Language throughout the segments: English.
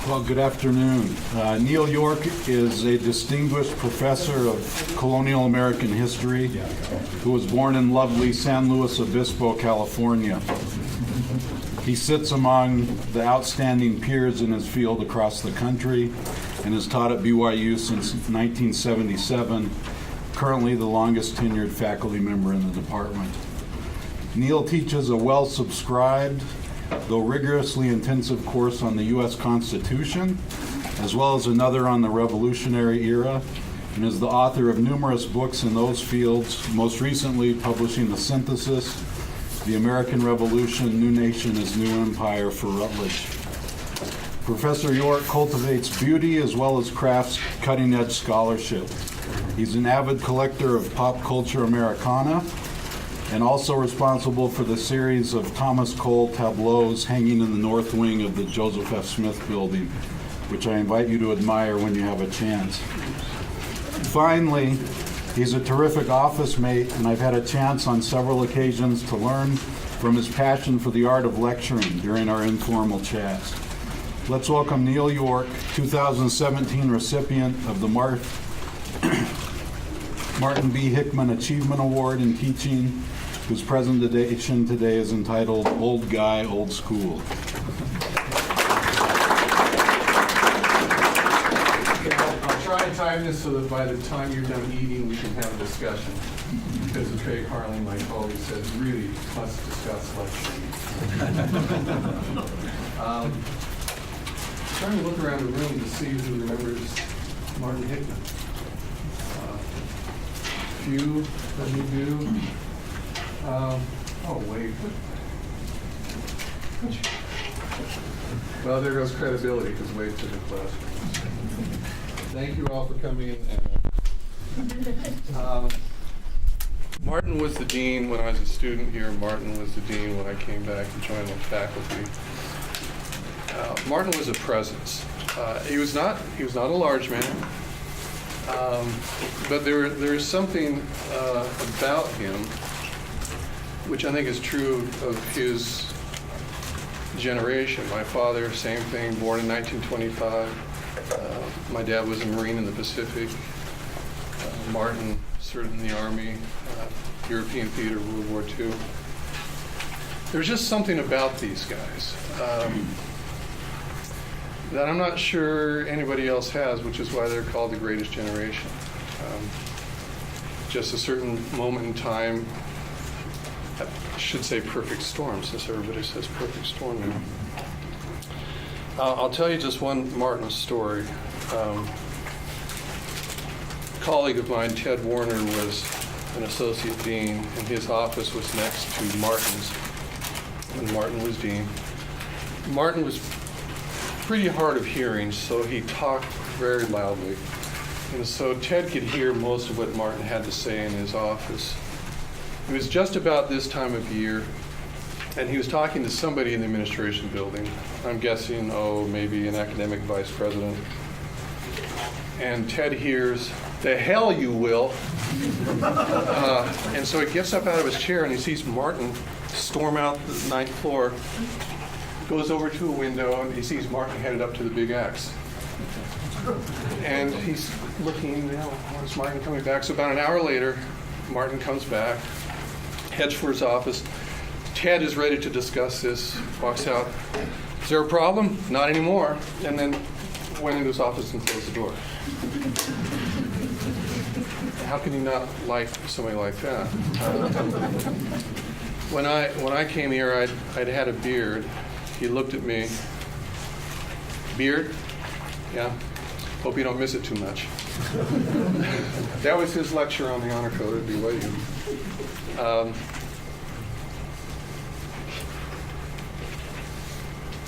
Well, good afternoon. Neil York is a distinguished professor of colonial American history who was born in lovely San Luis Obispo, California. He sits among the outstanding peers in his field across the country and has taught at BYU since 1977, currently the longest tenured faculty member in the department. Neil teaches a well-subscribed, though rigorously intensive course on the U.S. Constitution, as well as another on the Revolutionary era, and is the author of numerous books in those fields, most recently publishing The Synthesis, The American Revolution, New Nation as New Empire for Rutledge. Professor York cultivates beauty as well as crafts cutting-edge scholarship. He's an avid collector of pop culture Americana, and also responsible for the series of Thomas Cole tableaus hanging in the north wing of the Joseph F. Smith building, which I invite you to admire when you have a chance. Finally, he's a terrific office mate, and I've had a chance on several occasions to learn from his passion for the art of lecturing during our informal chats. Let's welcome Neil York, 2017 recipient of the Martin B. Hickman Achievement Award in Teaching, whose presentation today is entitled Old Guy, Old School. I'll try and time this so that by the time you're done eating, we can have a discussion. Because as Craig Harling, my colleague, said, really must discuss lecturing. Trying to look around the room to see who remembers Martin Hickman. Few that you do. Oh, wait. Well, there goes credibility, because Wade took a class. Thank you all for coming. Martin was the dean when I was a student here. Martin was the dean when I came back and joined the faculty. Martin was a presence. He was not a large man. But there is something about him which I think is true of his generation. My father, same thing, born in 1925. My dad was a Marine in the Pacific. Martin served in the Army, European theater, World War II. There's just something about these guys that I'm not sure anybody else has, which is why they're called the greatest generation. Just a certain moment in time, I should say perfect storm, since everybody says perfect storm now. I'll tell you just one Martin story. A colleague of mine, Ted Warner, was an associate dean, and his office was next to Martin's when Martin was dean. Martin was pretty hard of hearing, so he talked very loudly. And so Ted could hear most of what Martin had to say in his office. It was just about this time of year, and he was talking to somebody in the administration building. I'm guessing, maybe an academic vice president. And Ted hears, "The hell you will." And so he gets up out of his chair and he sees Martin storm out the ninth floor, goes over to a window, and he sees Martin headed up to the Big X. And he's looking, when's Martin coming back? So about an hour later, Martin comes back, heads for his office. Ted is ready to discuss this, walks out. "Is there a problem?" "Not anymore." And then went into his office and closed the door. How can you not like somebody like that? When I came here, I'd had a beard. He looked at me. "Beard? Yeah. Hope you don't miss it too much." That was his lecture on the honor code at BYU.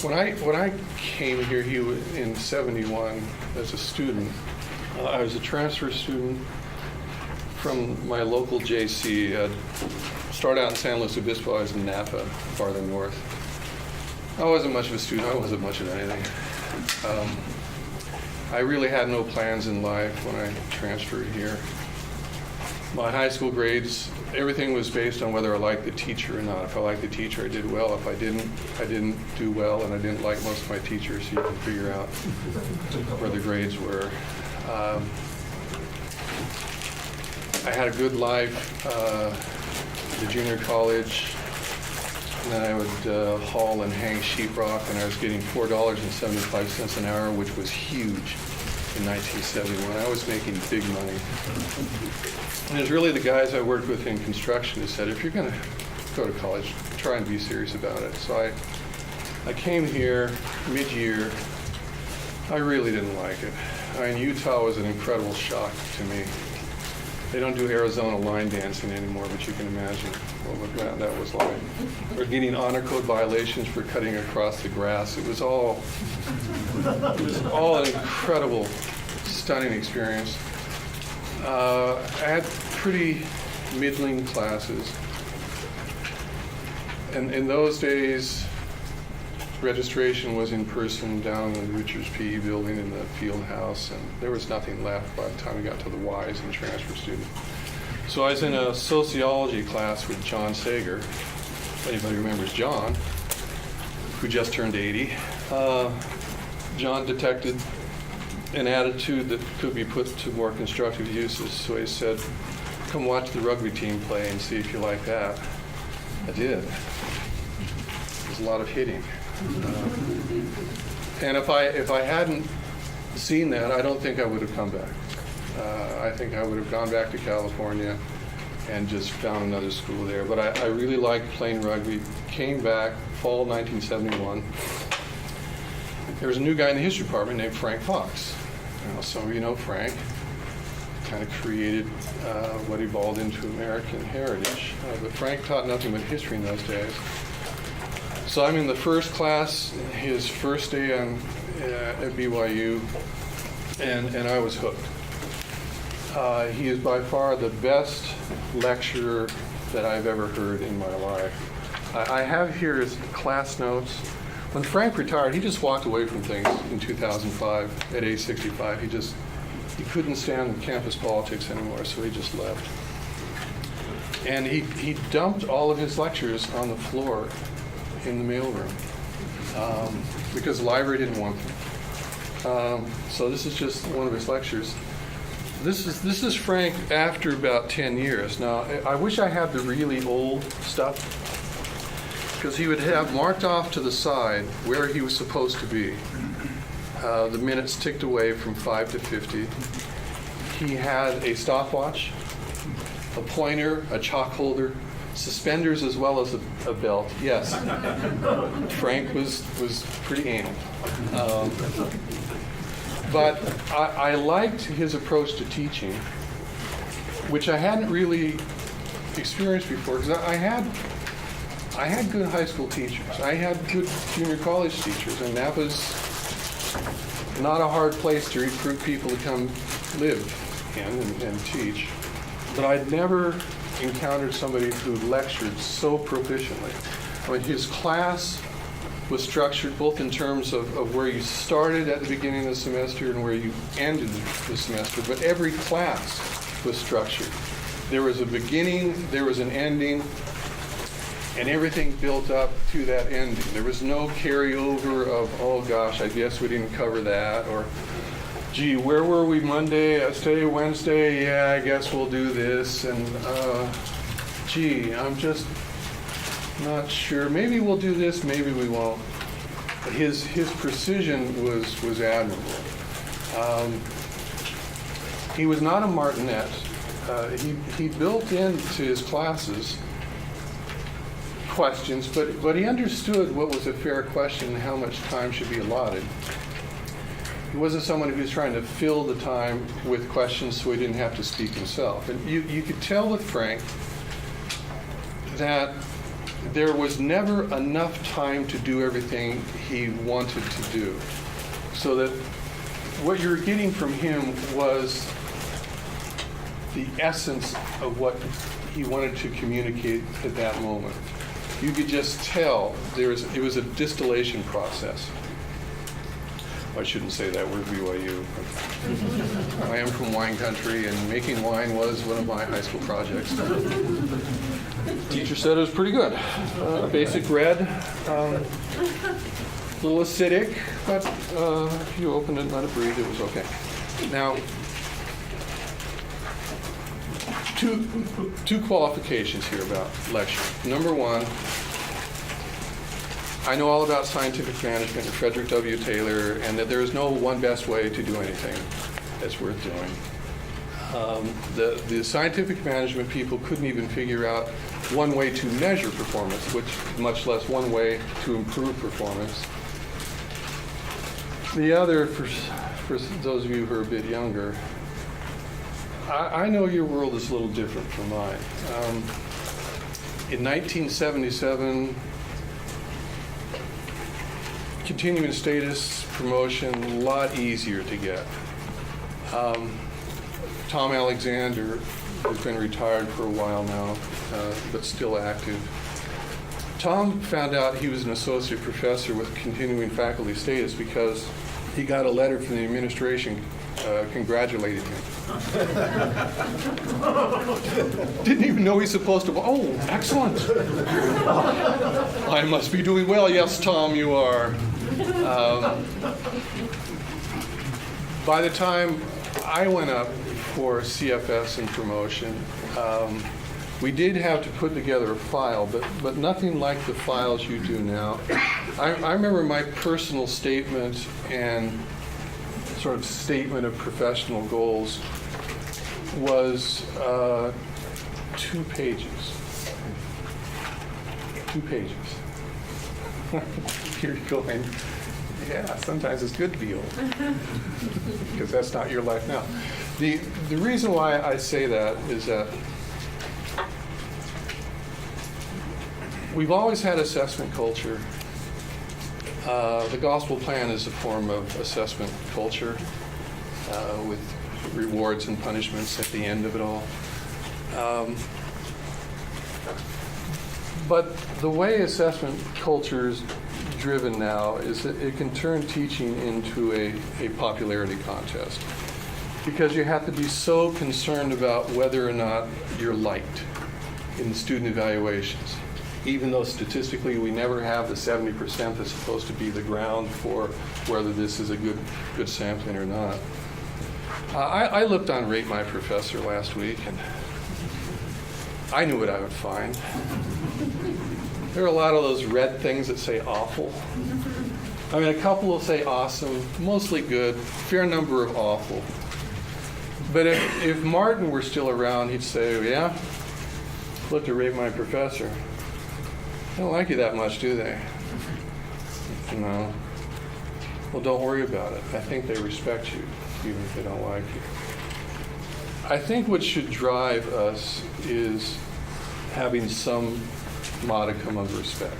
When I came here, in '71 as a student. I was a transfer student from my local JC. Started out in San Luis Obispo. I was in Napa, farther north. I wasn't much of a student. I wasn't much of anything. I really had no plans in life when I transferred here. My high school grades, everything was based on whether I liked the teacher or not. If I liked the teacher, I did well. If I didn't do well, and I didn't like most of my teachers, so you can figure out where the grades were. I had a good life at the junior college, and then I would haul and hang sheetrock, and I was getting $4.75 an hour, which was huge in 1971. I was making big money. And it was really the guys I worked with in construction who said, if you're going to go to college, try and be serious about it. So I came here mid-year. I really didn't like it. I mean, Utah was an incredible shock to me. They don't do Arizona line dancing anymore, but you can imagine what that was like. Or getting honor code violations for cutting across the grass. It was all an incredible, stunning experience. I had pretty middling classes. And in those days, registration was in person down in the Richards PE building in the field house, and there was nothing left by the time we got to the Ys and transfer student. So I was in a sociology class with John Sager. If anybody remembers John, who just turned 80. John detected an attitude that could be put to more constructive uses. So he said, come watch the rugby team play and see if you like that. I did. There's a lot of hitting. And if I hadn't seen that, I don't think I would have come back. I think I would have gone back to California and just found another school there. But I really liked playing rugby. Came back fall 1971. There was a new guy in the history department named Frank Fox. Some of you know Frank. Kind of created what evolved into American heritage. But Frank taught nothing but history in those days. So I'm in the first class, his first day at BYU, and I was hooked. He is by far the best lecturer that I've ever heard in my life. I have here his class notes. When Frank retired, he just walked away from things in 2005 at age 65. He couldn't stand campus politics anymore, so he just left. And he dumped all of his lectures on the floor in the mailroom because the library didn't want them. So this is just one of his lectures. This is Frank after about 10 years. Now, I wish I had the really old stuff, because he would have marked off to the side where he was supposed to be. The minutes ticked away from 5 to 50. He had a stopwatch, a pointer, a chalk holder, suspenders as well as a belt. Yes, Frank was pretty anal. But I liked his approach to teaching, which I hadn't really experienced before, because I had good high school teachers. I had good junior college teachers, and that was not a hard place to recruit people to come live in and teach. But I'd never encountered somebody who lectured so proficiently. I mean, his class was structured both in terms of where you started at the beginning of the semester and where you ended the semester, but every class was structured. There was a beginning, there was an ending, and everything built up to that ending. There was no carryover of, oh gosh, I guess we didn't cover that, or gee, where were we Monday? Today, Wednesday? Yeah, I guess we'll do this. And gee, I'm just not sure. Maybe we'll do this, maybe we won't. His precision was admirable. He was not a martinet. He built into his classes questions, but he understood what was a fair question and how much time should be allotted. He wasn't someone who was trying to fill the time with questions so he didn't have to speak himself. And you could tell with Frank that there was never enough time to do everything he wanted to do. So that what you're getting from him was the essence of what he wanted to communicate at that moment. You could just tell it was a distillation process. I shouldn't say that word, BYU. I am from wine country, and making wine was one of my high school projects. Teacher said it was pretty good. Basic red, a little acidic, but if you opened it and let it breathe, it was okay. Now, two qualifications here about lecturing. Number one, I know all about scientific management and Frederick W. Taylor, and that there is no one best way to do anything that's worth doing. The scientific management people couldn't even figure out one way to measure performance, much less one way to improve performance. The other, for those of you who are a bit younger, I know your world is a little different from mine. In 1977, continuing status promotion, a lot easier to get. Tom Alexander has been retired for a while now, but still active. Tom found out he was an associate professor with continuing faculty status because he got a letter from the administration congratulating him. Didn't even know he's supposed to. Oh, excellent. I must be doing well. Yes, Tom, you are. By the time I went up for CFS and promotion, we did have to put together a file, but nothing like the files you do now. I remember my personal statement and sort of statement of professional goals was 2 pages. 2 pages. You're going, yeah, sometimes it's good to be old, because that's not your life now. The reason why I say that is that we've always had assessment culture. The gospel plan is a form of assessment culture with rewards and punishments at the end of it all. But the way assessment culture is driven now is that it can turn teaching into a popularity contest, because you have to be so concerned about whether or not you're liked in student evaluations, even though statistically we never have the 70% that's supposed to be the ground for whether this is a good sampling or not. I looked on Rate My Professor last week, and I knew what I would find. There are a lot of those red things that say awful. I mean, a couple will say awesome, mostly good, fair number of awful. But if Martin were still around, he'd say, yeah, look to Rate My Professor. They don't like you that much, do they? No. Well, don't worry about it. I think they respect you, even if they don't like you. I think what should drive us is having some modicum of respect.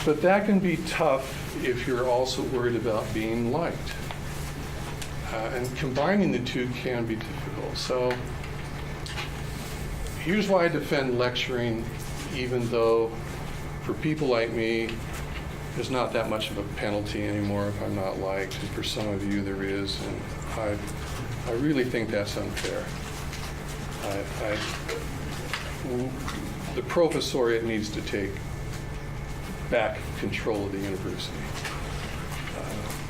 But that can be tough if you're also worried about being liked. And combining the two can be difficult. So here's why I defend lecturing, even though for people like me, there's not that much of a penalty anymore if I'm not liked. And for some of you, there is. And I really think that's unfair. The professoriate needs to take back control of the university,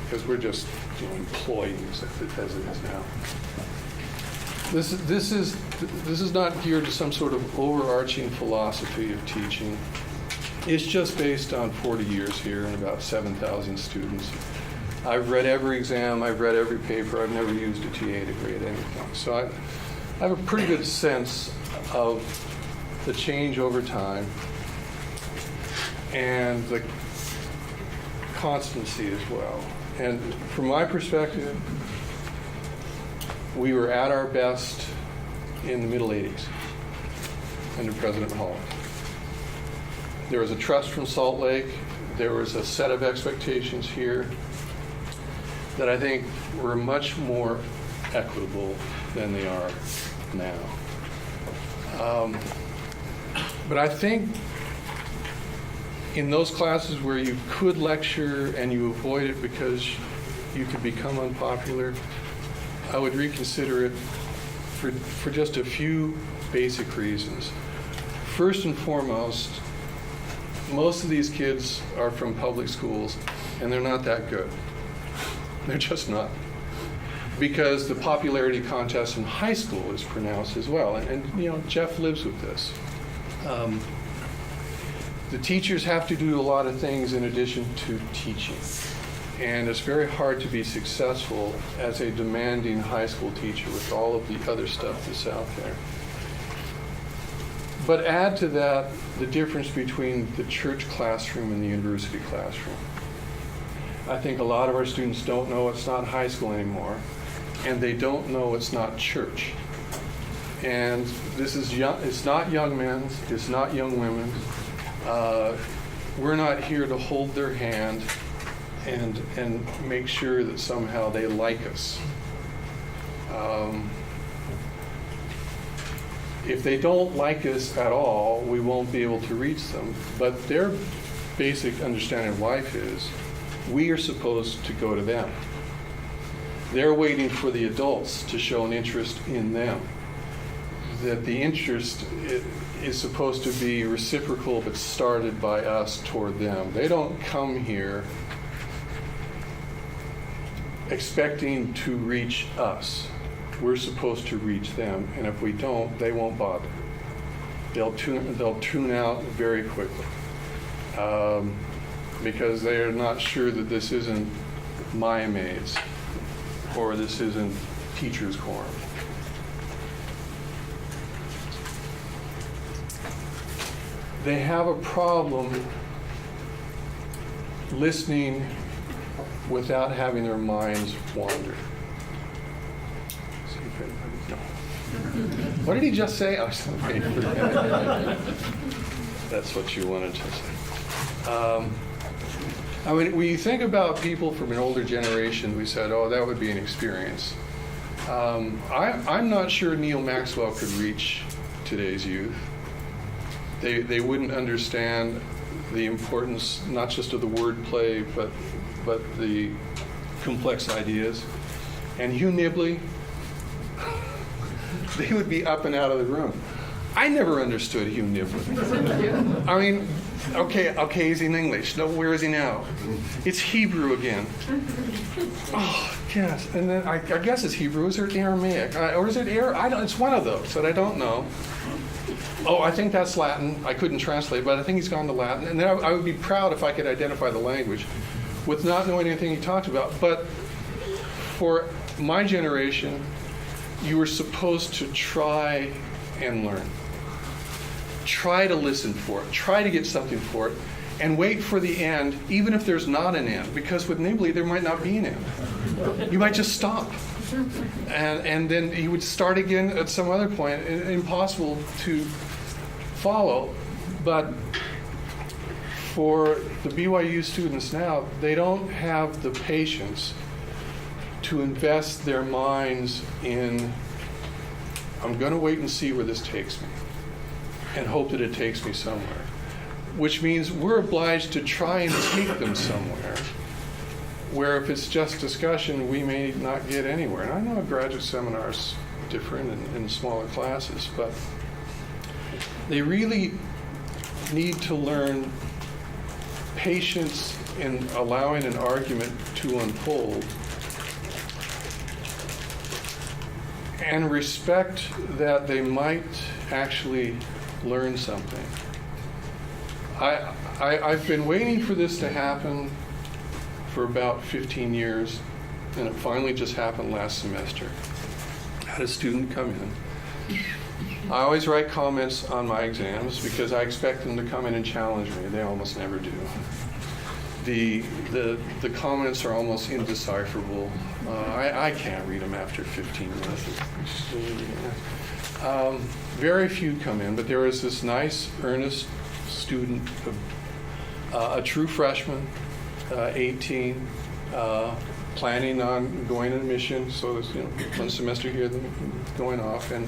because we're just employees as it is now. This is not geared to some sort of overarching philosophy of teaching. It's just based on 40 years here and about 7,000 students. I've read every exam, I've read every paper, I've never used a TA to grade anything. So I have a pretty good sense of the change over time and the constancy as well. And from my perspective, we were at our best in the middle 80s under President Holland. There was a trust from Salt Lake. There was a set of expectations here that I think were much more equitable than they are now. But I think in those classes where you could lecture and you avoid it because you could become unpopular, I would reconsider it for just a few basic reasons. First and foremost, most of these kids are from public schools, and they're not that good. They're just not. Because the popularity contest in high school is pronounced as well, and you know, Jeff lives with this. The teachers have to do a lot of things in addition to teaching. And it's very hard to be successful as a demanding high school teacher with all of the other stuff that's out there. But add to that the difference between the church classroom and the university classroom. I think a lot of our students don't know it's not high school anymore, and they don't know it's not church. And this is young, it's not young men's, it's not young women's. We're not here to hold their hand and make sure that somehow they like us. If they don't like us at all, we won't be able to reach them. But their basic understanding of life is we are supposed to go to them. They're waiting for the adults to show an interest in them. That the interest is supposed to be reciprocal, but started by us toward them. They don't come here expecting to reach us. We're supposed to reach them, and if we don't, they won't bother. They'll tune out very quickly because they are not sure that this isn't Maya Maids or this isn't Teachers Quorum. They have a problem listening without having their minds wander. What did he just say? Oh, okay. That's what you wanted to say. I mean, when you think about people from an older generation, we said, oh, that would be an experience. I'm not sure Neil Maxwell could reach today's youth. They wouldn't understand the importance, not just of the wordplay, but the complex ideas. And Hugh Nibley, they would be up and out of the room. I never understood Hugh Nibley. I mean, okay, he's in English. No, where is he now? It's Hebrew again. Oh, yes. And then I guess it's Hebrew. Is it Aramaic? Or is it it's one of those that I don't know. Oh, I think that's Latin. I couldn't translate, but I think he's gone to Latin. And then I would be proud if I could identify the language with not knowing anything he talked about. But for my generation, you were supposed to try and learn. Try to listen for it. Try to get something for it. And wait for the end, even if there's not an end. Because with Nibley, there might not be an end. You might just stop. And then he would start again at some other point. Impossible to follow. But for the BYU students now, they don't have the patience to invest their minds in, I'm going to wait and see where this takes me and hope that it takes me somewhere. Which means we're obliged to try and take them somewhere where if it's just discussion, we may not get anywhere. And I know a graduate seminar is different in smaller classes, but they really need to learn patience in allowing an argument to unfold and respect that they might actually learn something. I've been waiting for this to happen for about 15 years, and it finally just happened last semester. I had a student come in. I always write comments on my exams because I expect them to come in and challenge me. They almost never do. The comments are almost indecipherable. I can't read them after 15 minutes. Very few come in, but there was this nice, earnest student, a true freshman, 18, planning on going on a mission. So there's one semester here, then going off. And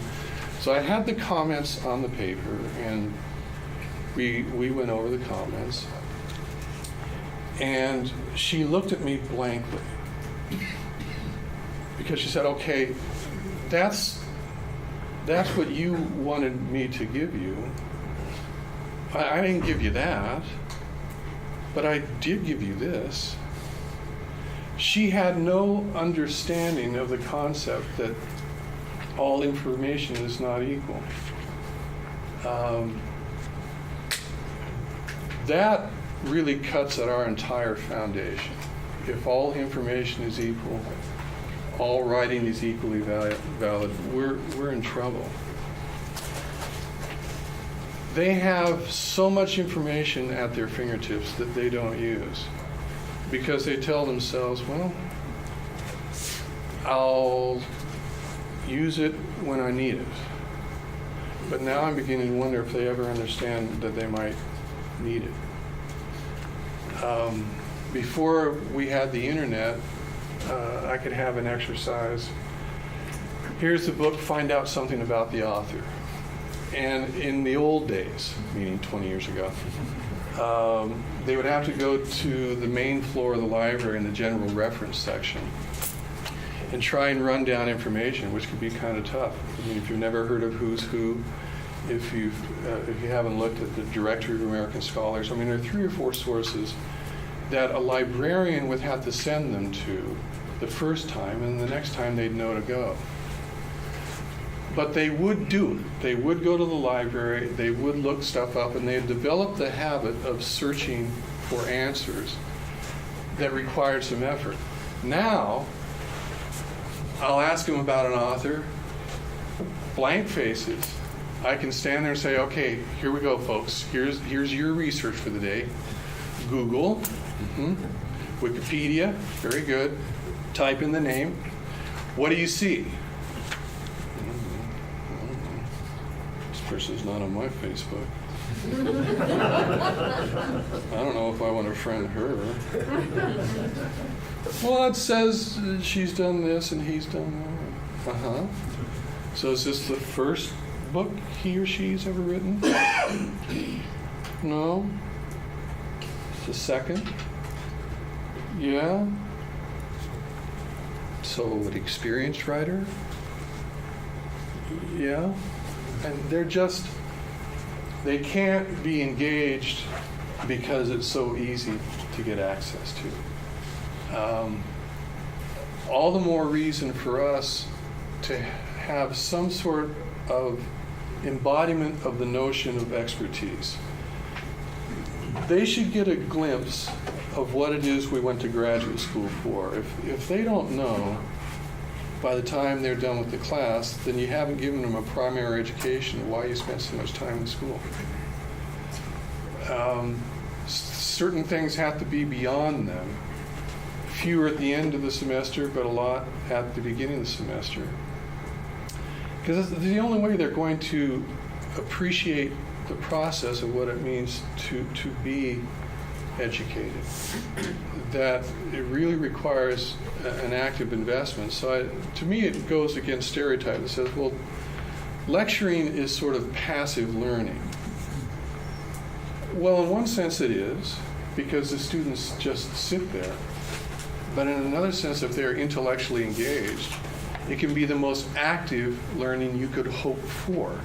so I had the comments on the paper, and we went over the comments. And she looked at me blankly because she said, okay, that's what you wanted me to give you. I didn't give you that, but I did give you this. She had no understanding of the concept that all information is not equal. That really cuts at our entire foundation. If all information is equal, all writing is equally valid, we're in trouble. They have so much information at their fingertips that they don't use because they tell themselves, well, I'll use it when I need it. But now I'm beginning to wonder if they ever understand that they might need it. Before we had the internet, I could have an exercise. Here's the book, find out something about the author. And in the old days, meaning 20 years ago, they would have to go to the main floor of the library in the general reference section and try and run down information, which could be kind of tough. I mean, if you've never heard of Who's Who, if you haven't looked at the Directory of American Scholars, I mean, there are 3 or 4 sources that a librarian would have to send them to the first time, and the next time they'd know to go. But they would do it. They would go to the library, they would look stuff up, and they had developed the habit of searching for answers that required some effort. Now, I'll ask them about an author, blank faces. I can stand there and say, okay, here we go, folks. Here's your research for the day. Google, Wikipedia, very good. Type in the name. What do you see? This person's not on my Facebook. I don't know if I want to friend her. Well, it says she's done this and he's done that. So is this the first book he or she's ever written? No. It's the second? Yeah. So an experienced writer? Yeah. And they can't be engaged because it's so easy to get access to. All the more reason for us to have some sort of embodiment of the notion of expertise. They should get a glimpse of what it is we went to graduate school for. If they don't know by the time they're done with the class, then you haven't given them a primary education of why you spent so much time in school. Certain things have to be beyond them. Fewer at the end of the semester, but a lot at the beginning of the semester. Because it's the only way they're going to appreciate the process of what it means to be educated. That it really requires an active investment. So to me, it goes against stereotype that says, well, lecturing is sort of passive learning. Well, in one sense it is, because the students just sit there. But in another sense, if they're intellectually engaged, it can be the most active learning you could hope for.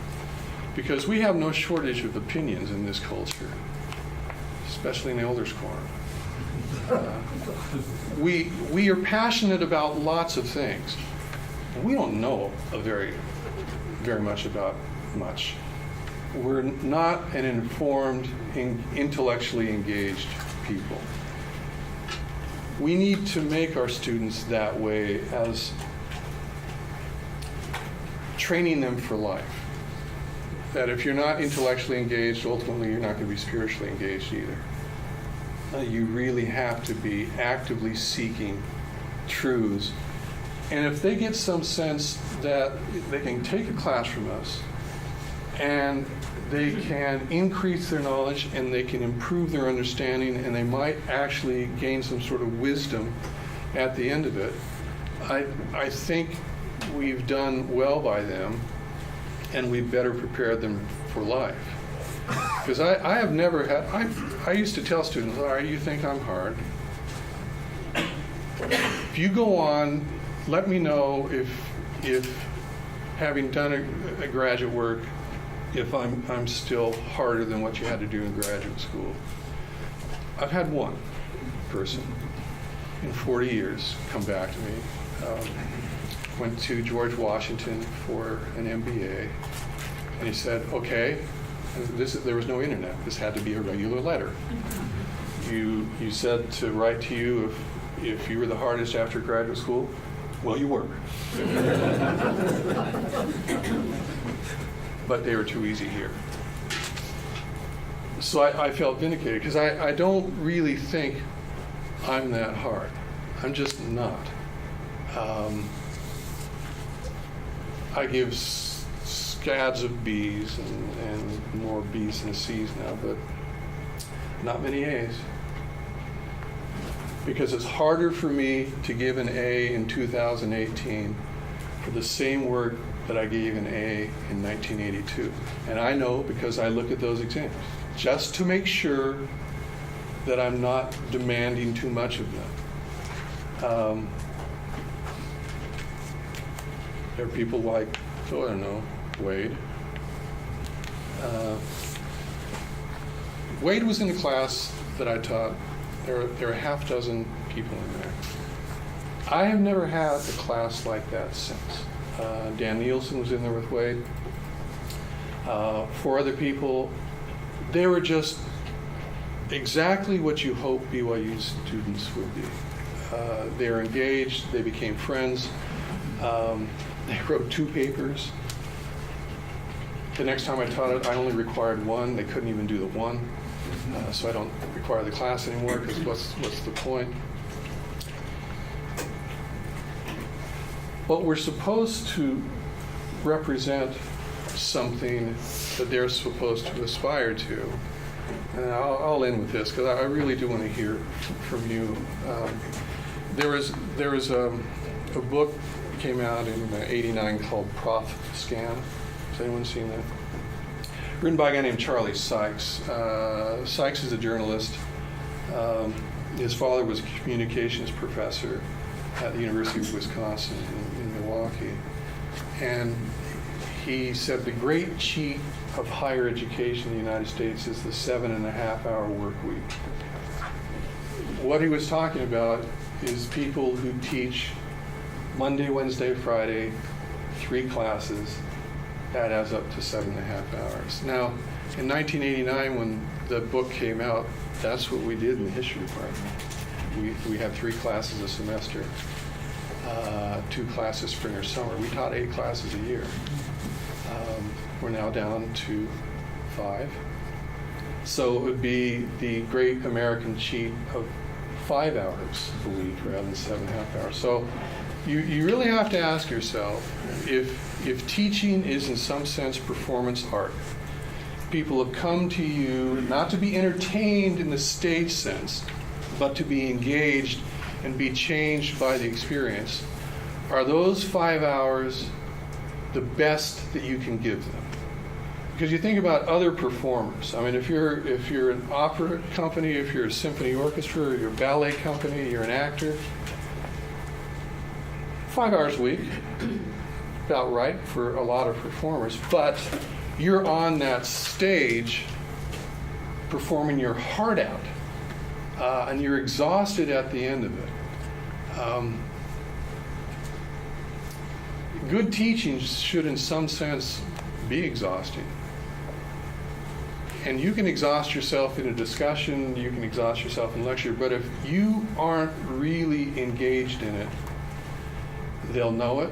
Because we have no shortage of opinions in this culture, especially in the Elders Quorum. We are passionate about lots of things. We don't know very much about much. We're not an informed, intellectually engaged people. We need to make our students that way as training them for life. That if you're not intellectually engaged, ultimately you're not going to be spiritually engaged either. You really have to be actively seeking truths. And if they get some sense that they can take a class from us and they can increase their knowledge and they can improve their understanding and they might actually gain some sort of wisdom at the end of it, I think we've done well by them and we've better prepared them for life. Because I have never had, I used to tell students, all right, you think I'm hard. If you go on, let me know if having done a graduate work, if I'm still harder than what you had to do in graduate school. I've had one person in 40 years come back to me. Went to George Washington for an MBA, and he said, okay, there was no internet. This had to be a regular letter. You said to write to you if you were the hardest after graduate school. Well, you were. But they were too easy here. So I felt vindicated, because I don't really think I'm that hard. I'm just not. I give scads of B's and more B's than C's now, but not many A's. Because it's harder for me to give an A in 2018 for the same work that I gave an A in 1982. And I know because I look at those exams, just to make sure that I'm not demanding too much of them. There are people like, I don't know, Wade. Wade was in the class that I taught. There are a half dozen people in there. I have never had a class like that since. Dan Nielsen was in there with Wade. 4 other people. They were just exactly what you hope BYU students would be. They were engaged. They became friends. They wrote 2 papers. The next time I taught it, I only required 1. They couldn't even do the 1. So I don't require the class anymore, because what's the point? But we're supposed to represent something that they're supposed to aspire to. And I'll end with this, because I really do want to hear from you. There was a book that came out in '89 called Prof Scam. Has anyone seen that? Written by a guy named Charlie Sykes. Sykes is a journalist. His father was a communications professor at the University of Wisconsin in Milwaukee. And he said the great cheat of higher education in the United States is the 7.5-hour work week. What he was talking about is people who teach Monday, Wednesday, Friday, 3 classes. That adds up to 7.5 hours. Now, in 1989, when the book came out, that's what we did in the history department. We had 3 classes a semester, 2 classes spring or summer. We taught 8 classes a year. We're now down to 5. So it would be the great American cheat of 5 hours a week rather than 7.5 hours. So you really have to ask yourself, if teaching is in some sense performance art, people have come to you not to be entertained in the stage sense, but to be engaged and be changed by the experience, are those 5 hours the best that you can give them? Because you think about other performers. I mean, if you're an opera company, if you're a symphony orchestra, or you're a ballet company, you're an actor, 5 hours a week, about right for a lot of performers, but you're on that stage performing your heart out, and you're exhausted at the end of it. Good teaching should in some sense be exhausting. And you can exhaust yourself in a discussion, you can exhaust yourself in lecture, but if you aren't really engaged in it, they'll know it,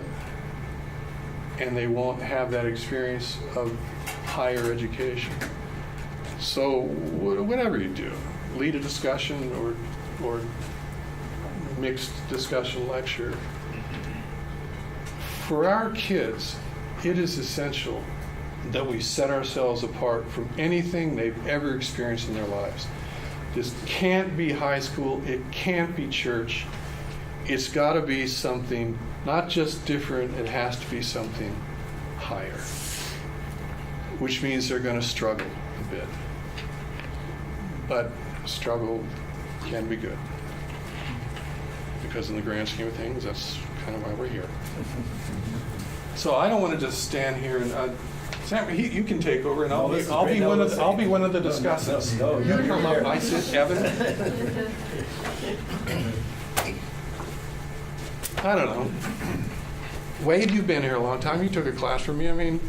and they won't have that experience of higher education. So whatever you do, lead a discussion or mixed discussion lecture, for our kids, it is essential that we set ourselves apart from anything they've ever experienced in their lives. This can't be high school, it can't be church. It's got to be something not just different, it has to be something higher, which means they're going to struggle and bit. But struggle can be good. Because in the grand scheme of things, that's kind of why we're here. So I don't want to just stand here and Sam, you can take over, and I'll be one of the discussants. You come up, I sit, Evan. I don't know. Wade, you've been here a long time. You took a class from me. I mean,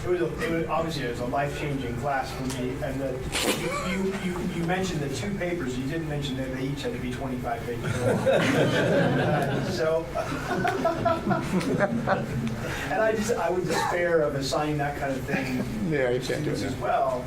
Obviously, it was a life-changing class for me. And you mentioned the two papers. You didn't mention that they each had to be 25 pages long. And I would despair of assigning that kind of thing yeah, you to can't do students it. as well.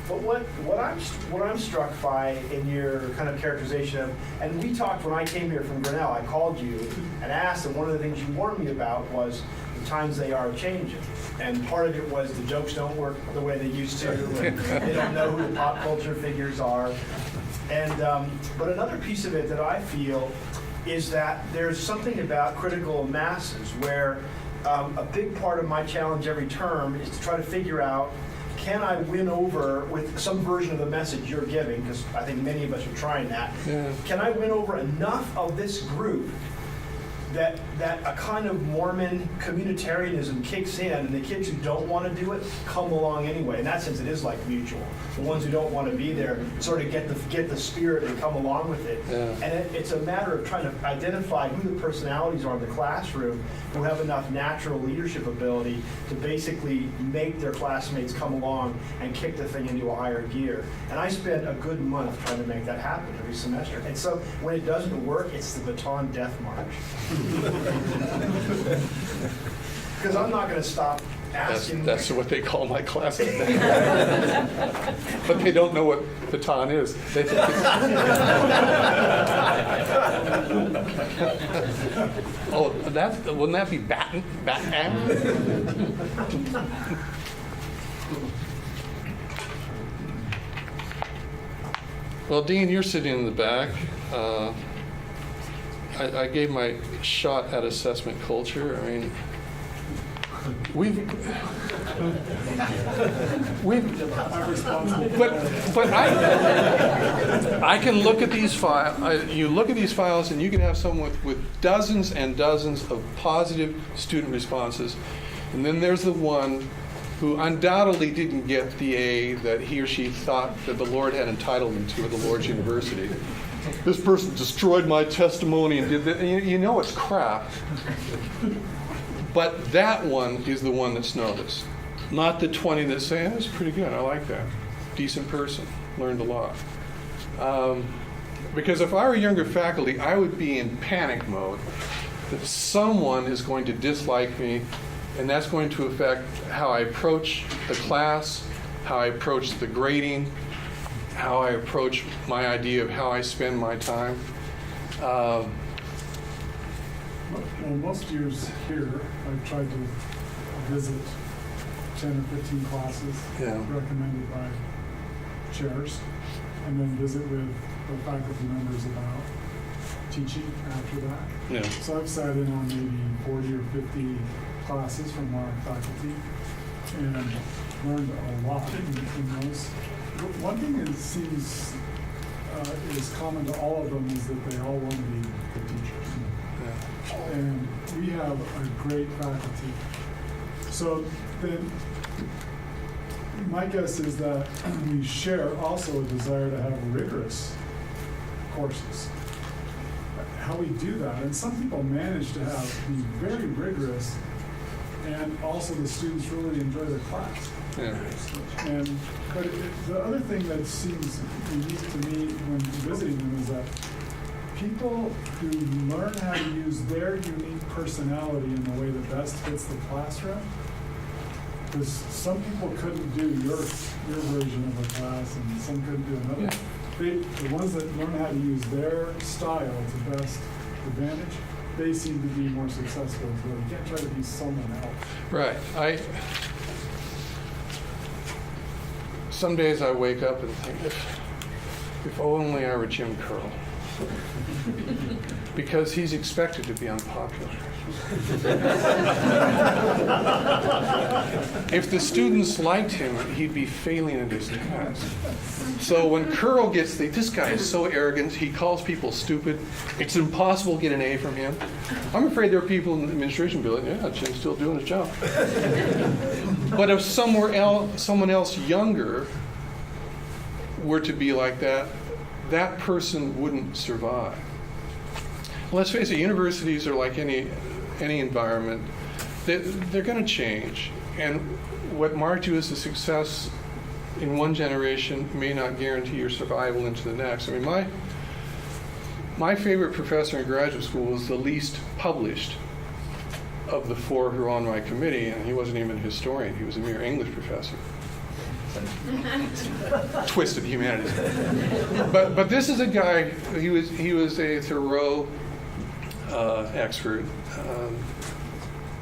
But what I'm struck by in your kind of characterization of, and we talked when I came here from Grinnell, I called you and asked, and one of the things you warned me about was the times they are changing. And part of it was the jokes don't work the way they used to, and they don't know who the pop culture figures are. And but another piece of it that I feel is that there's something about critical masses where a big part of my challenge every term is to try to figure out, can I win over with some version of the message you're giving, because I think many of us are trying that, can I win over enough of this group that a kind of Mormon communitarianism kicks in, and the kids who don't want to do it come along anyway. In that sense, it is like mutual. The ones who don't want to be there sort of get the spirit and come along with it. Yeah. And it's a matter of trying to identify who the personalities are in the classroom who have enough natural leadership ability to basically make their classmates come along and kick the thing into a higher gear. And I spend a good month trying to make that happen every semester. And so when it doesn't work, it's the baton death march. Because I'm not going to stop asking. That's what they call my classes. But they don't know what baton is. They think it's oh, wouldn't that be baton? Well, Dean, you're sitting in the back. I gave my shot at assessment culture. I mean, but I can look at these files. You look at these files, and you can have someone with dozens and dozens of positive student responses, and then there's the one who undoubtedly didn't get the A that he or she thought that the Lord had entitled them to at the Lord's University. This person destroyed my testimony and did that. You know it's crap. But that one is the one that's noticed. Not the 20 that say, that's pretty good, I like that. Decent person, learned a lot. Because if I were younger faculty, I would be in panic mode that someone is going to dislike me, and that's going to affect how I approach the class, how I approach the grading, how I approach my idea of how I spend my time. Well, most years here, I've tried to visit 10 or 15 classes recommended by chairs, and then visit with the faculty members about teaching after that. Yeah. So I've sat in on maybe 40 or 50 classes from our faculty and learned a lot in those. One thing that seems is common to all of them is that they all want to be good teachers. Yeah. And we have a great faculty. So then my guess is that we share also a desire to have rigorous courses. How we do that, and some people manage to be very rigorous, and also the students really enjoy the class. Yeah. But the other thing that seems unique to me when visiting them is that people who learn how to use their unique personality in the way that best fits the classroom, because some people couldn't do your version of a class and some couldn't do another. Yeah. The ones that learn how to use their style to best advantage, they seem to be more successful as well. You can't try to be someone else. Right. Some days I wake up and think, if only I were Jim Curl. Because he's expected to be unpopular. If the students liked him, he'd be failing at his task. So when Curl gets this guy is so arrogant, he calls people stupid. It's impossible to get an A from him. I'm afraid there are people in the administration building, yeah, Jim's still doing his job. But if someone else younger were to be like that, that person wouldn't survive. Let's face it, universities are like any environment. They're going to change. And what marked you as a success in one generation may not guarantee your survival into the next. I mean, my favorite professor in graduate school was the least published of the four who are on my committee, and he wasn't even a historian. He was a mere English professor. Twisted humanities. But this is a guy, he was a Thoreau expert.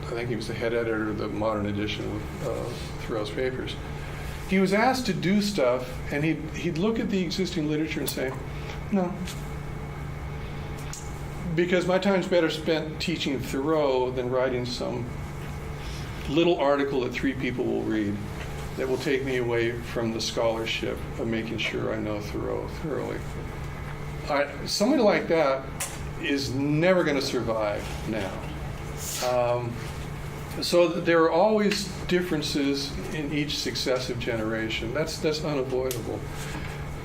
I think he was the head editor of the modern edition of Thoreau's papers. He was asked to do stuff, and he'd look at the existing literature and say, no. Because my time's better spent teaching Thoreau than writing some little article that 3 people will read that will take me away from the scholarship of making sure I know Thoreau thoroughly. Somebody like that is never going to survive now. So there are always differences in each successive generation. That's unavoidable.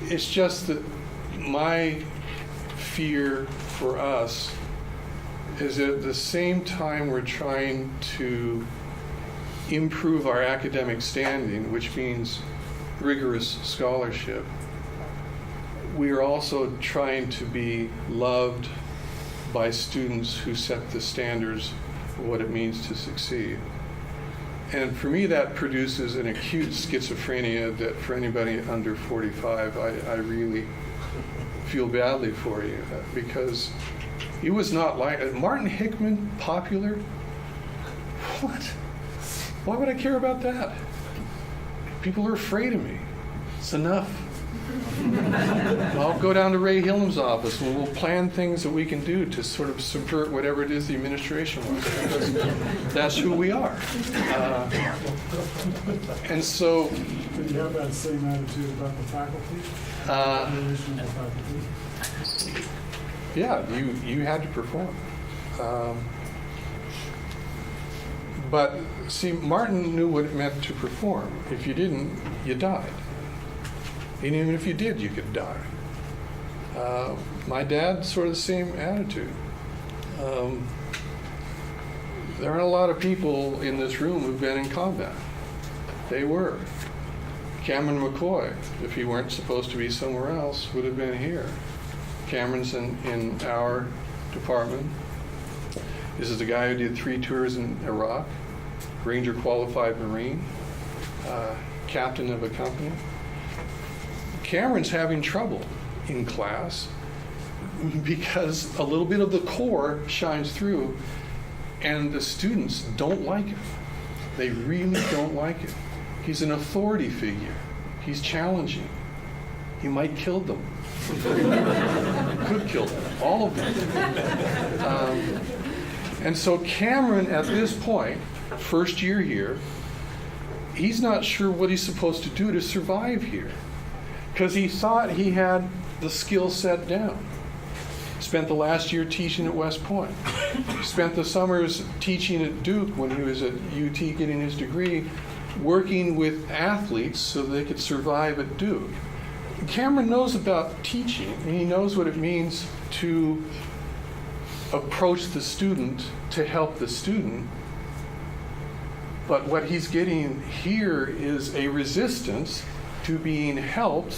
It's just that my fear for us is that at the same time we're trying to improve our academic standing, which means rigorous scholarship, we are also trying to be loved by students who set the standards for what it means to succeed. And for me, that produces an acute schizophrenia that for anybody under 45, I really feel badly for you, because he was not like Martin Hickman, popular? What? Why would I care about that? People are afraid of me. It's enough. I'll go down to Ray Hillam's office and we'll plan things that we can do to sort of subvert whatever it is the administration wants, because that's who we are. And so... Did you have that same attitude about the faculty? The faculty? Yeah, you had to perform. But see, Martin knew what it meant to perform. If you didn't, you died. And even if you did, you could die. My dad, sort of the same attitude. There aren't a lot of people in this room who've been in combat. They were. Cameron McCoy, if he weren't supposed to be somewhere else, would have been here. Cameron's in our department. This is the guy who did 3 tours in Iraq, Ranger qualified Marine, captain of a company. Cameron's having trouble in class because a little bit of the core shines through, and the students don't like it. They really don't like it. He's an authority figure. He's challenging. He might kill them. Could kill them, all of them. And so Cameron, at this point, first year here, he's not sure what he's supposed to do to survive here, because he thought he had the skill set down. Spent the last year teaching at West Point. Spent the summers teaching at Duke when he was at UT getting his degree, working with athletes so they could survive at Duke. Cameron knows about teaching, and he knows what it means to approach the student to help the student. But what he's getting here is a resistance to being helped,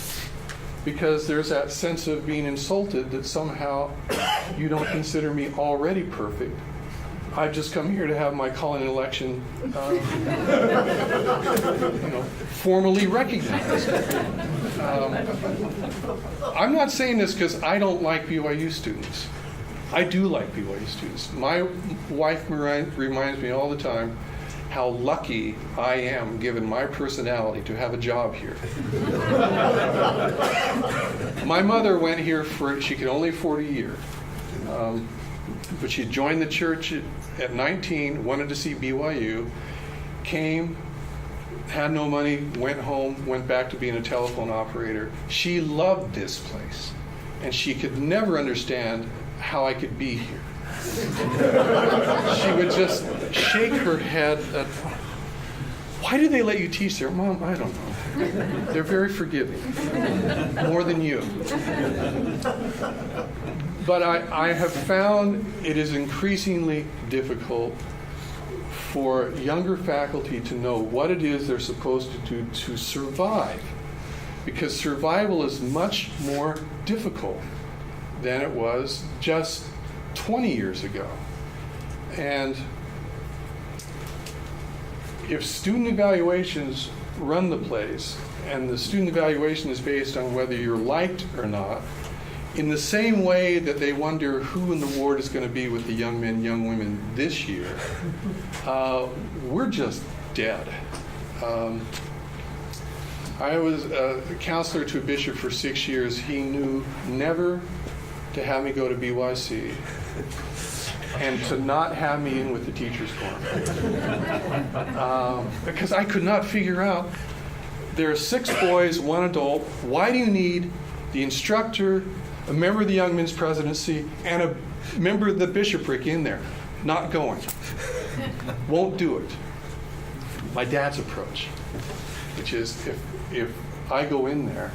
because there's that sense of being insulted that somehow you don't consider me already perfect. I've just come here to have my calling election formally recognized. I'm not saying this because I don't like BYU students. I do like BYU students. My wife reminds me all the time, how lucky I am, given my personality, to have a job here. My mother went here she could only afford a year. But she joined the church at 19, wanted to see BYU, came, had no money, went home, went back to being a telephone operator. She loved this place, and she could never understand how I could be here. She would just shake her head at, why do they let you teach there? Mom, I don't know. They're very forgiving, more than you. But I have found it is increasingly difficult for younger faculty to know what it is they're supposed to do to survive, because survival is much more difficult than it was just 20 years ago. And if student evaluations run the place, and the student evaluation is based on whether you're liked or not, in the same way that they wonder who in the ward is going to be with the young men, young women this year, we're just dead. I was a counselor to a bishop for 6 years. He knew never to have me go to BYC and to not have me in with the teachers' quorum. Because I could not figure out, there are 6 boys, 1 adult. Why do you need the instructor, a member of the Young Men's Presidency, and a member of the bishopric in there? Not going. Won't do it. My dad's approach, which is if I go in there,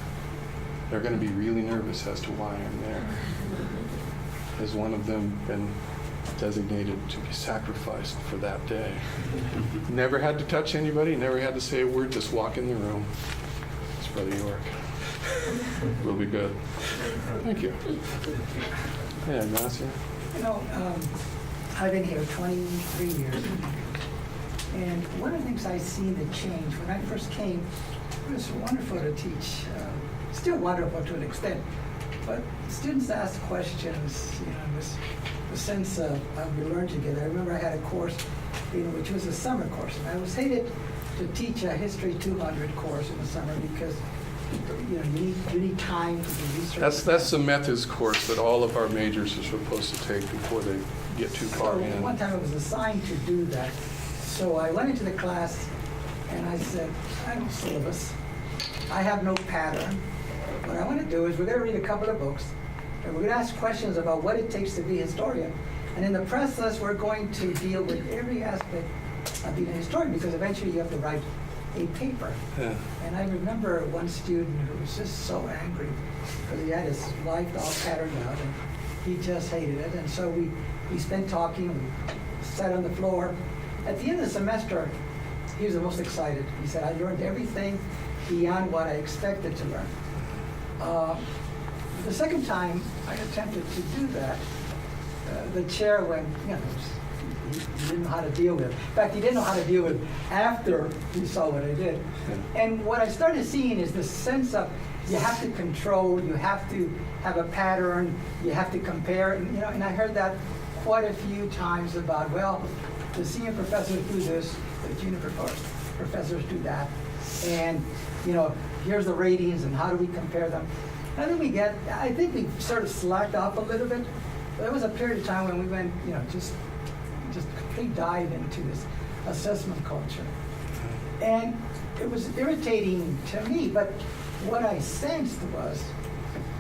they're going to be really nervous as to why I'm there. Has one of them been designated to be sacrificed for that day? Never had to touch anybody, never had to say a word, just walk in the room. It's Brother York. We'll be good. Thank you. Yeah, Ignacio. You know, I've been here 23 years, and one of the things I see the change, when I first came, it was wonderful to teach, still wonderful to an extent, but students ask questions, you know, this the sense of we learn together. I remember I had a course, you know, which was a summer course, and I was hated to teach a History 200 course in the summer because, you know, you need time to do research. That's the methods course that all of our majors are supposed to take before they get too far So in. one time I was assigned to do that. So I went into the class and I said, I have no syllabus. I have no pattern. What I want to do is we're going to read a couple of books and we're going to ask questions about what it takes to be a historian. And in the process, we're going to deal with every aspect of being a historian, because eventually you have to write a paper. Yeah. And I remember one student who was just so angry because he had his life all patterned out and he just hated it. And so we spent talking, we sat on the floor. At the end of the semester, he was the most excited. He said, I learned everything beyond what I expected to learn. The second time I attempted to do that, the chair went, you know, he didn't know how to deal with it. In fact, he didn't know how to deal with it after he saw what I did. And what I started seeing is this sense of you have to control, you have to have a pattern, you have to compare, and, you know, and I heard that quite a few times about, well, the senior professors do this, the junior professors do that, and, you know, here's the ratings and how do we compare them. And I think we sort of slacked off a little bit. There was a period of time when we went, you know, just complete dive into this assessment culture. And it was irritating to me, but what I sensed was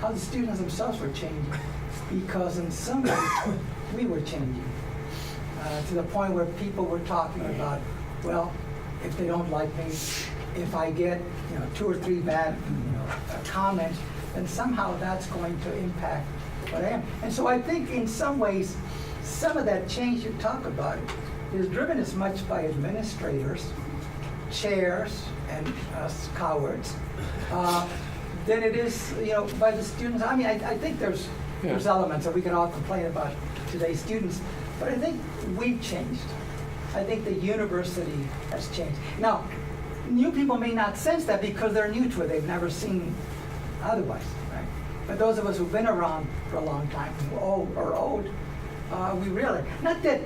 how the students themselves were changing, because in some ways we were changing to the point where people were talking about, well, if they don't like me, if I get, you know, 2 or 3 bad, you know, comments, then somehow that's going to impact what I am. And so I think in some ways, some of that change you talk about is driven as much by administrators, chairs, and us cowards, than it is, you know, by the students. I mean, I think there's elements that we can all complain about today's students, but I think we've changed. I think the university has changed. Now, new people may not sense that because they're new to it. They've never seen otherwise, right? But those of us who've been around for a long time, who are old, we realize, not that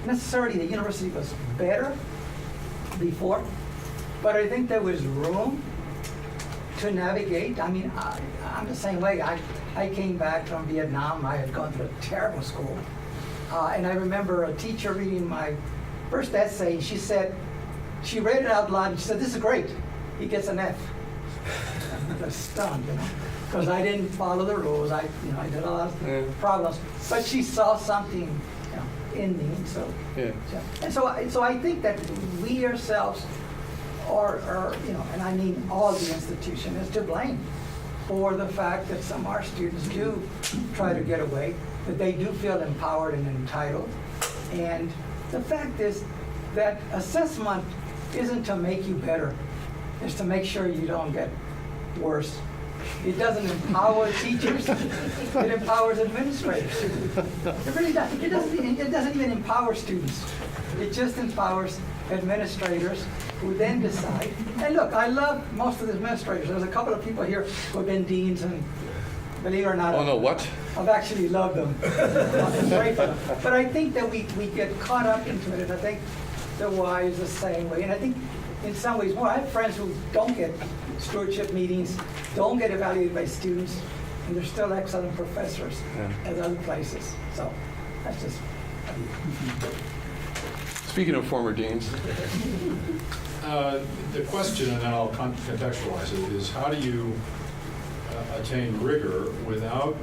necessarily the university was better, before, but I think there was room to navigate. I mean, I'm the same way. I came back from Vietnam. I had gone through a terrible school. And I remember a teacher reading my first essay. She said, she read it out loud and she said, "This is great. He gets an F." I was stunned, because I didn't follow the rules. I did a lot of problems. But she saw something, in me. And so, so I think that we ourselves are, and I mean all the institution is to blame for the fact that some of our students do try to get away, that they do feel empowered and entitled. And the fact is that assessment isn't to make you better, it's to make sure you don't get worse. It doesn't empower teachers, it empowers administrators. It really doesn't. It doesn't even empower students. It just empowers administrators who then decide. And look, I love most of the administrators. There's a couple of people here who have been deans, and believe it or not, Oh, no, what? I've actually loved them. I'm grateful. But I think that we get caught up into it, and I think the Y is the same way. And I think in some ways more. I have friends who don't get stewardship meetings, don't get evaluated by students, and they're still excellent professors at other places. So that's just. Speaking of former deans. The question, and then I'll contextualize it, is how do you attain rigor without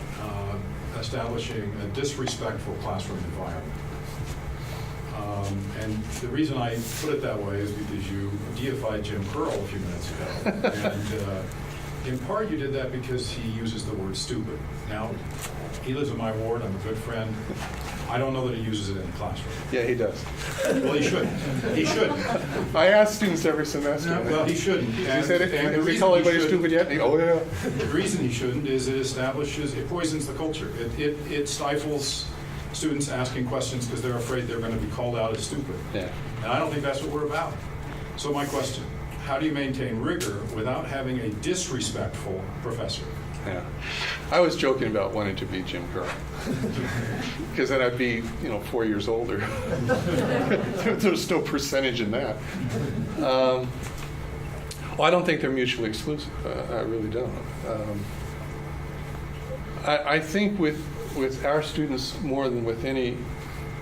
establishing a disrespectful classroom environment? And the reason I put it that way is because you deified Jim Curl a few minutes ago. And in part you did that because he uses the word stupid. Now, he lives in my ward, I'm a good friend. I don't know that he uses it in the classroom. Yeah, he does. Well, he should. He should. I ask students every semester. No, well, he shouldn't. He said it, And and the has he reason told he anybody shouldn't- stupid yet? Oh, yeah. The reason he shouldn't is it poisons the culture. It stifles students asking questions because they're afraid they're going to be called out as stupid. Yeah. And I don't think that's what we're about. So my question, how do you maintain rigor without having a disrespectful professor? Yeah. I was joking about wanting to be Jim Curl. Because then I'd be, 4 years older. There's no percentage in that. Well, I don't think they're mutually exclusive. I really don't. I think with our students more than with any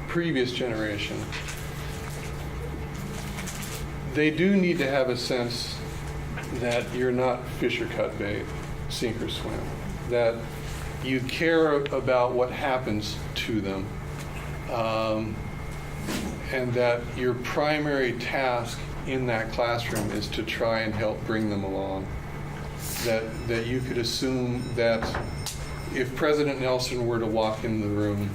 previous generation, they do need to have a sense that you're not fish or cut bait, sink or swim, that you care about what happens to them, and that your primary task in that classroom is to try and help bring them along. That you could assume that if President Nelson were to walk in the room,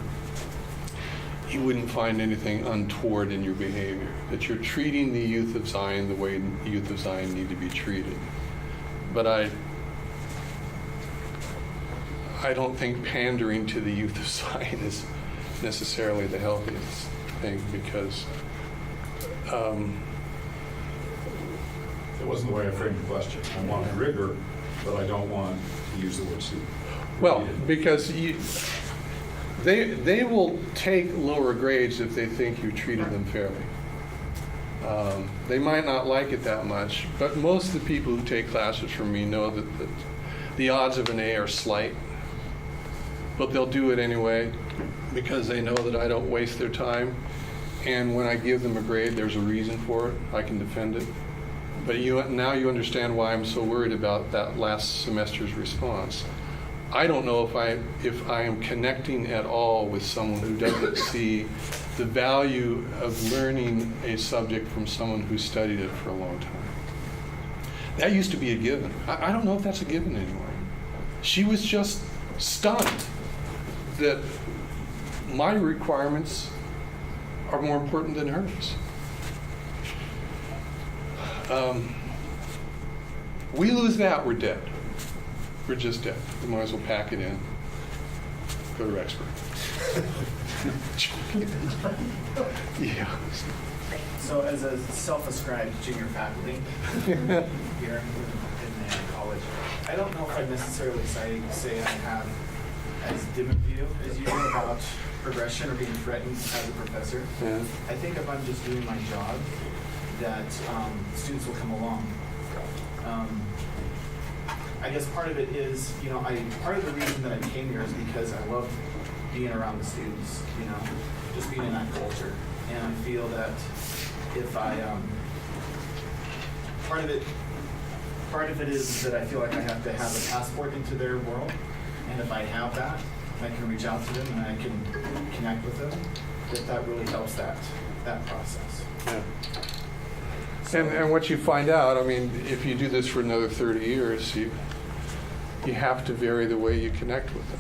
he wouldn't find anything untoward in your behavior, that you're treating the youth of Zion the way the youth of Zion need to be treated. But I don't think pandering to the youth of Zion is necessarily the healthiest thing, because It wasn't the way I framed the question. I want rigor, but I don't want to use the word stupid. well, because they will take lower grades if they think you treated them fairly. They might not like it that much, but most of the people who take classes from me know that the odds of an A are slight, but they'll do it anyway because they know that I don't waste their time. And when I give them a grade, there's a reason for it. I can defend it. But now you understand why I'm so worried about that last semester's response. I don't know if I am connecting at all with someone who doesn't see the value of learning a subject from someone who studied it for a long time. That used to be a given. I don't know if that's a given anymore. She was just stunned that my requirements are more important than hers. We lose that, we're dead. We're just dead. We might as well pack it in. Go to Rexburg. Yeah. So as a self-ascribed junior faculty here in college, I don't know if I'd necessarily say I have as dim a view as you do about progression or being threatened as a professor. Yeah. I think if I'm just doing my job, that students will come along. I guess part of it is, part of the reason that I came here is because I love being around the students, just being in that culture. And I feel that if I, part of it is that I feel like I have to have a passport into their world. And if I have that, I can reach out to them and I can connect with them, that really helps that process. Yeah. And what you find out, I mean, if you do this for another 30 years, you have to vary the way you connect with them.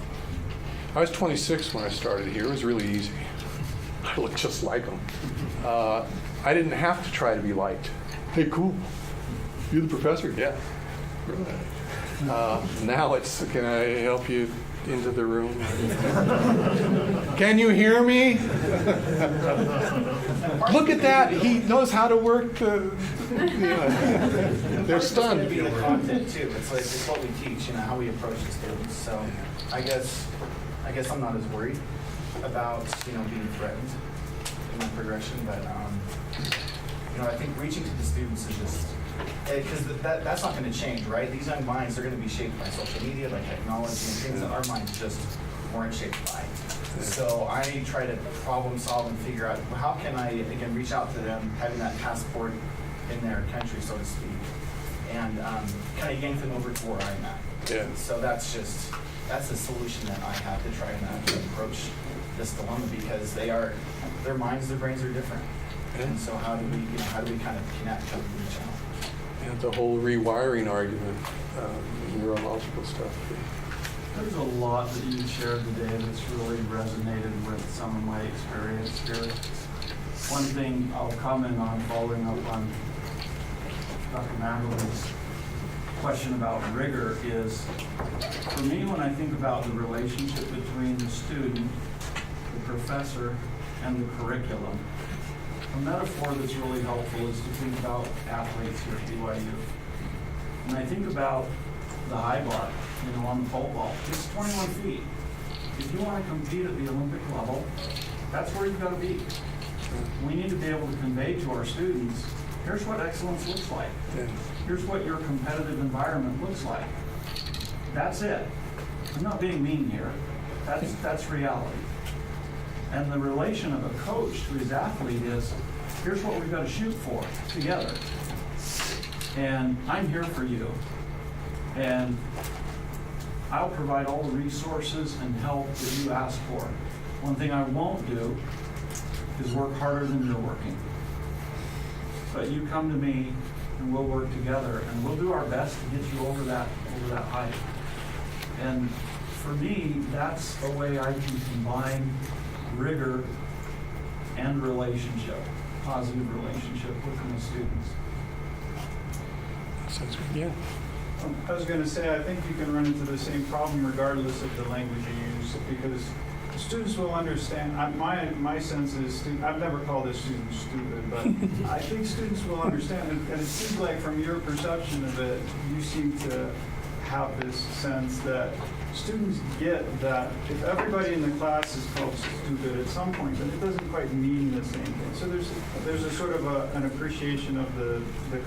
I was 26 when I started here. It was really easy. I looked just like them. I didn't have to try to be liked. Hey, cool. You the professor? Yeah. Now it's, can I help you into the room? Can you hear me? Look at that. He knows how to work. They're It's going to stunned. be the content too. It's what we teach, how we approach the students. So I guess I'm not as worried about being threatened in my progression, but I think reaching to the students is just because that's not going to change, right? These young minds are going to be shaped by social media, by technology, and things that our minds just weren't shaped by. So I try to problem solve and figure out how can I again reach out to them, having that passport in their country, so to speak, and kind of yank them over to where I'm at. Yeah. So that's the solution that I have to try and actually approach this dilemma because their minds, their brains are different. And so how do we kind of connect, how do we reach out? And the whole rewiring argument, neurological stuff. There's a lot that you shared today that's really resonated with some of my experience here. One thing I'll comment on, following up on Dr. Magdalene's question about rigor, is for me when I think about the relationship between the student, the professor, and the curriculum, a metaphor that's really helpful is to think about athletes here at BYU. When I think about the high bar, on the pole vault, it's 21 feet. If you want to compete at the Olympic level, that's where you've got to be. We need to be able to convey to our students, here's what excellence looks like. Here's what your competitive environment looks like. That's it. I'm not being mean here. That's reality. And the relation of a coach to his athlete is, here's what we've got to shoot for together. And I'm here for you. And I'll provide all the resources and help that you ask for. One thing I won't do is work harder than you're working. But you come to me and we'll work together and we'll do our best to get you over that height. And for me, that's a way I can combine rigor and relationship, positive relationship with my students. Sounds good. Yeah. I was going to say, I think you can run into the same problem regardless of the language you use, because students will understand. My sense is, I've never called a student stupid, but I think students will understand. And it seems like from your perception of it, you seem to have this sense that students get that if everybody in the class is called stupid at some point, then it doesn't quite mean the same thing. So there's a sort of an appreciation of the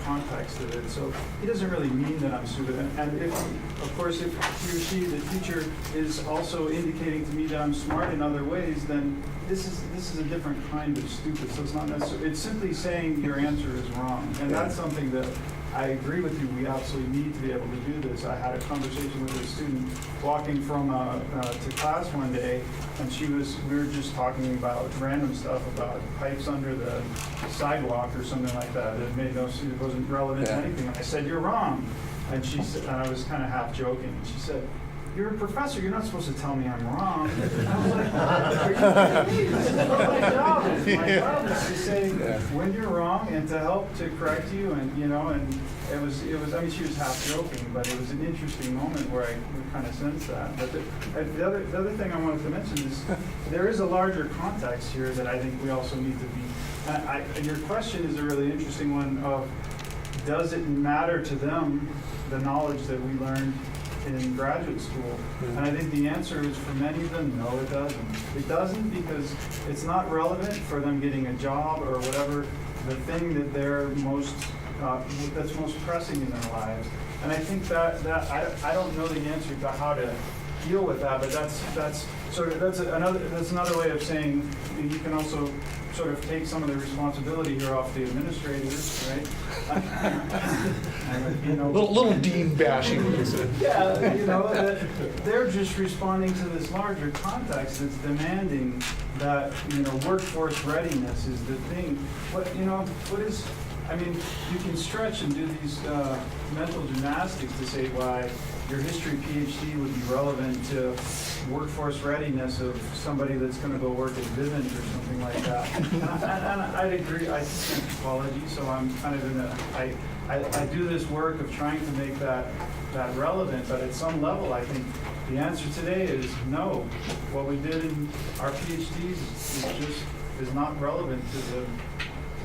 context of it. So he doesn't really mean that I'm stupid. And if, of course, if he or she, the teacher, is also indicating to me that I'm smart in other ways, then this is a different kind of stupid. So it's not necessarily, it's simply saying your answer is wrong. And that's something that I agree with you. We absolutely need to be able to do this. I had a conversation with a student walking from to class one day, and we were just talking about random stuff about pipes under the sidewalk or something like that. It made no sense. It wasn't relevant to anything. And I said, "You're wrong," and she said, and I was kind of half joking. And she said, "You're a professor. You're not supposed to tell me I'm wrong." And I was like, "Are you kidding me? This is my job. It's my job is to say when you're wrong and to help to correct you." And and it was. I mean, she was half joking, but it was an interesting moment where I kind of sensed that. But the other thing I wanted to mention is there is a larger context here that I think we also need to be. And your question is a really interesting one. Of does it matter to them the knowledge that we learned in graduate school? And I think the answer is for many of them, no, it doesn't. It doesn't because it's not relevant for them getting a job or whatever the thing that they're most, that's most pressing in their lives. And I think that I don't know the answer to how to deal with that, but that's another way of saying you can also sort of take some of the responsibility here off the administrators, right? You know, Little dean bashing. yeah, you know, they're just responding to this larger context that's demanding that, you know, workforce readiness is the thing. I mean, you can stretch and do these mental gymnastics to say why your history PhD would be relevant to workforce readiness of somebody that's going to go work at Vivint or something like that. And I'd agree. I teach anthropology, so I'm kind of in I do this work of trying to make that relevant. But at some level, I think the answer today is no. What we did in our PhDs is not relevant to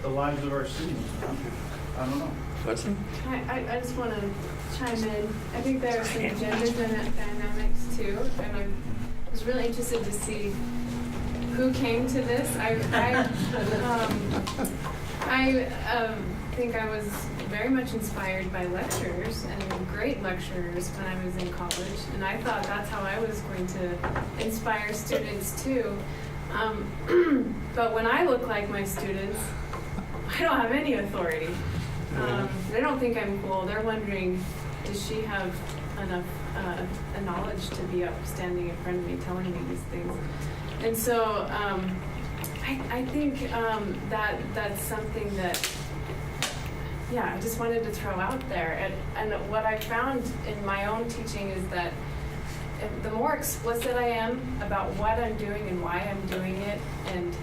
the lives of our students. I don't know. I just want to chime in. I think there are some gender dynamics too, and I was really interested to see who came to this. I think I was very much inspired by lecturers and great lecturers when I was in college, and I thought that's how I was going to inspire students too. But when I look like my students, I don't have any authority. They don't think I'm cool. They're wondering, does she have enough knowledge to be up standing in front of me telling me these things? And so I think that's something that, yeah, I just wanted to throw out there. And what I found in my own teaching is that the more explicit I am about what I'm doing and why I'm doing it, and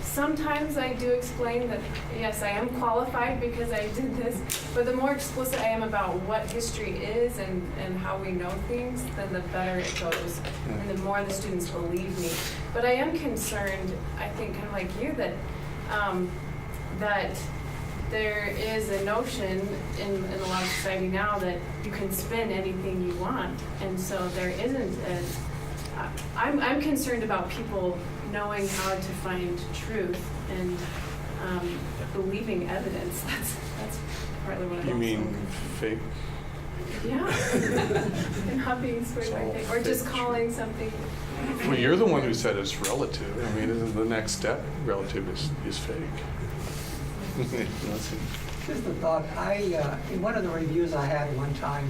sometimes I do explain that, yes, I am qualified because I did this, but the more explicit I am about what history is and how we know things, then the better it goes, and the more the students believe me. But I am concerned, I think, kind of like you, that that there is a notion in a lot of society now that you can spin anything you want, and so there isn't I'm concerned about people knowing how to find truth and believing evidence. That's partly what I'm You mean concerned. fake? Yeah. And not being swayed by things, or just calling something. Well, you're the one who said it's relative. I mean, isn't the next step relative is fake? Just a thought. In one of the reviews I had one time,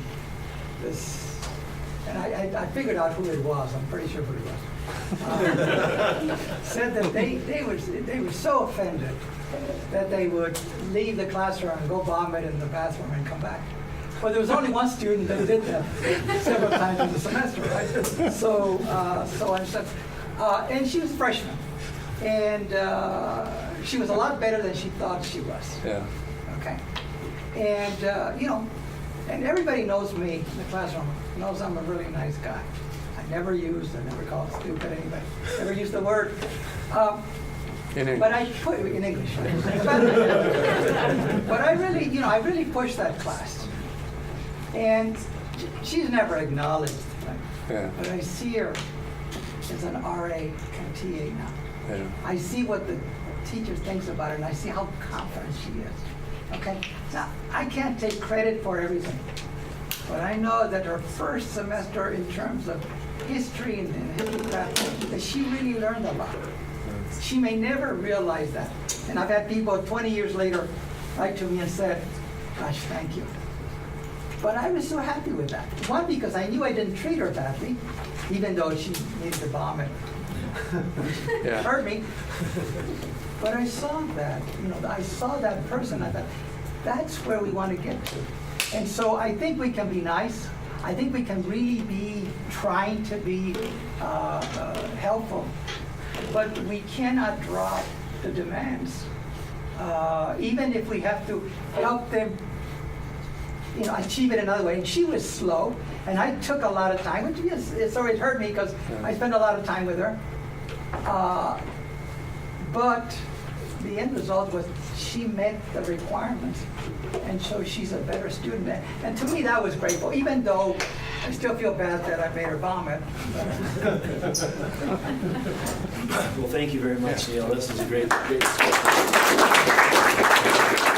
and I figured out who it was. I'm pretty sure who it was. Said that they were so offended that they would leave the classroom and go vomit in the bathroom and come back. Well, there was only one student that did that several times in the semester, right? So I said, and she was a freshman, and she was a lot better than she thought she was. Yeah. Okay, and and everybody knows me in the classroom, knows I'm a really nice guy. I never called stupid anybody. Never used the word. In English. But I put in English. But I really pushed that class, and she's never acknowledged. Right? Yeah. But I see her as an RA and TA now. Yeah. I see what the teacher thinks about her, and I see how confident she is. Okay? Now, I can't take credit for everything, but I know that her first semester in terms of history and history class, that she really learned a lot. She may never realize that. And I've had people 20 years later write to me and said, gosh, thank you. But I was so happy with that. One, because I knew I didn't treat her badly, even though she needed to vomit. Yeah. Hurt me. But I saw that, I saw that person. I thought, that's where we want to get to. And so I think we can be nice. I think we can really be trying to be helpful. But we cannot drop the demands. Even if we have to help them achieve it another way. And she was slow, and I took a lot of time, which it hurt me because I spent a lot of time with her. But the end result was she met the requirements, and so she's a better student. And to me, that was grateful, even though I still feel bad that I made her vomit. Well, thank you very much, Neil. This is a great discussion. Thank you.